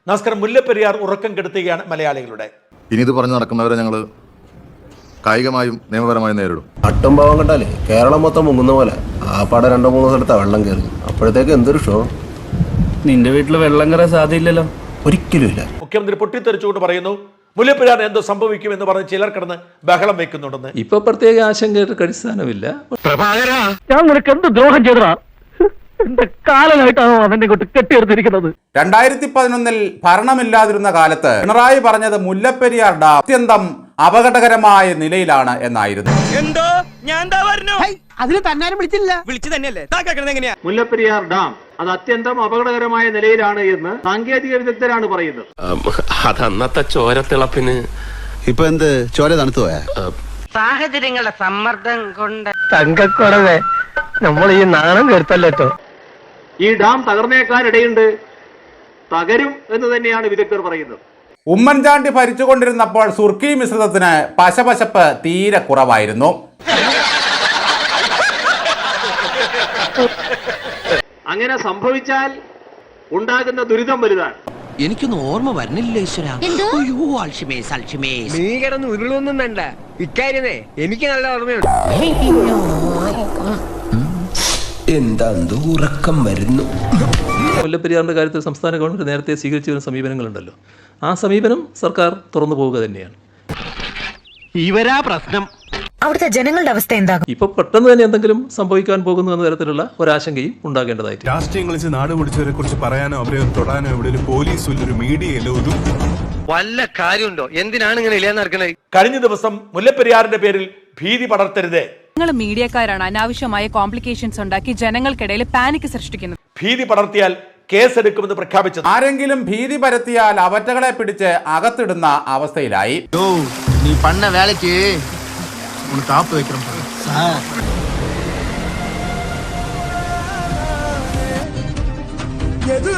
നമസ്കാരം. മുല്ലപ്പെരിയാർ ഉറക്കം കെടുത്തുകയാണ് മലയാളികളുടെ. ഇനി ഇത് പറഞ്ഞു നടക്കുന്നവരെ ഞങ്ങൾ കായികമായും നിയമപരമായും നേരിടും. അട്ടുംഭാവം കണ്ടാലേ കേരളം മൊത്തം മുങ്ങുന്ന പോലെ ആ പാടെ 2-3 സ്ഥലത്താ വെള്ളം കയറി. അപ്പോഴത്തേക്ക് എന്തൊരു ഷോ. നിന്റെ വീട്ടിൽ വെള്ളം കയറാൻ സാധ്യയില്ലല്ലോ. ഒരിക്കലും ഇല്ല. മുഖ്യമന്ത്രി പൊട്ടിത്തെറിച്ചുകൊണ്ട് പറയുന്നു മുല്ലപ്പെരിയാർ എന്തോ സംഭവിക്കും എന്ന് പറഞ്ഞ് ചിലർ കിടന്ന് ബഹളം വെക്കുന്നുണ്ടെന്ന്. ഇപ്പൊ പ്രത്യേക ആശങ്കയുടെ അടിസ്ഥാനമില്ല. ഞാൻ നിനക്ക് എന്ത് ദ്രോഹം ചെയ്തടാ? എന്റെ കാലനായിട്ടാണോ അവനെ കൊണ്ട് കെട്ടിയെടുത്തിരിക്കുന്നത്? 2011 ഭരണമില്ലാതിരുന്ന കാലത്ത് പിണറായി പറഞ്ഞത് മുല്ലപ്പെരിയാർ ഡാം അത്യന്തം അപകടകരമായ നിലയിലാണ് എന്നായിരുന്നു. എന്തോ ഞാൻ അതിന് തന്നാരും വിളിച്ചില്ല. വിളിച്ചു തന്നെയല്ലേ എങ്ങനെയാ? മുല്ലപ്പെരിയാർ ഡാം അത് അത്യന്തം അപകടകരമായ നിലയിലാണ് എന്ന് സാങ്കേതിക വിദഗ്ധരാണ് പറയുന്നത്. അതന്നത്തെ ചോരത്തിളപ്പിന് ഇപ്പൊ എന്ത് ചോര തണുത്തു പോയാ? സാഹചര്യങ്ങളുടെ സമ്മർദ്ദം കൊണ്ട് തങ്കക്കുറവേ നമ്മൾ ഈ നാണം കെടുത്തല്ലോ. ഈ ഡാം തകർന്നേക്കാനിടയുണ്ട്, തകരും എന്ന് തന്നെയാണ് വിദഗ്ധർ പറയുന്നത്. ഉമ്മൻചാണ്ടി ഭരിച്ചുകൊണ്ടിരുന്നപ്പോൾ സുർക്കി മിശ്രിതത്തിന് പശപശപ്പ് തീരെ കുറവായിരുന്നു. അങ്ങനെ സംഭവിച്ചാൽ ഉണ്ടാകുന്ന ദുരിതം വലുതാണ്. എനിക്കൊന്നും ഓർമ്മ വരുന്നില്ല ഈശ്വര. നീ കിടന്ന് ഉരുളൊന്നും വേണ്ട. ഇക്കാര്യമേ എനിക്ക് നല്ല ഓർമ്മയുണ്ട്. എന്താ ഉറക്കം വരുന്നു. മുല്ലപ്പെരിയാറിന്റെ കാര്യത്തിൽ സംസ്ഥാന ഗവൺമെന്റ് നേരത്തെ സ്വീകരിച്ച വരുന്ന സമീപനങ്ങളുണ്ടല്ലോ, ആ സമീപനം സർക്കാർ തുറന്നു പോവുക തന്നെയാണ്. ഇവരാ പ്രശ്നം. അവിടുത്തെ ജനങ്ങളുടെ അവസ്ഥ എന്താകും? ഇപ്പൊ പെട്ടെന്ന് തന്നെ എന്തെങ്കിലും സംഭവിക്കാൻ പോകുന്നു എന്ന തരത്തിലുള്ള ഒരാശങ്കയും ഉണ്ടാകേണ്ടതായിട്ട്. രാഷ്ട്രീയം കളിച്ച് നാട് പിടിച്ചവരെ കുറിച്ച് പറയാനോ അവരെ തൊടാനോ ഇവിടെ ഒരു പോലീസും ഇല്ല, ഒരു മീഡിയയില്ല, ഒരു വല്ല കാര്യമുണ്ടോ? എന്തിനാണ് ഇങ്ങനെ ഇല്ലാന്ന് നടക്കണേ? കഴിഞ്ഞ ദിവസം മുല്ലപ്പെരിയാറിന്റെ പേരിൽ ഭീതി പടർത്തരുതേ. നിങ്ങൾ മീഡിയക്കാരാണ് അനാവശ്യമായ കോംപ്ലിക്കേഷൻസ് ഉണ്ടാക്കി ജനങ്ങൾക്കിടയിൽ പാനിക് സൃഷ്ടിക്കുന്നത്. ഭീതി പടർത്തിയാൽ കേസെടുക്കുമെന്ന് പ്രഖ്യാപിച്ചത്. ആരെങ്കിലും ഭീതി പരത്തിയാൽ അവറ്റകളെ പിടിച്ച് അകത്തിടുന്ന അവസ്ഥയിലായി. നീ പണ്ണ വേലക്ക് കാപ്പ് വെക്കണം. എത്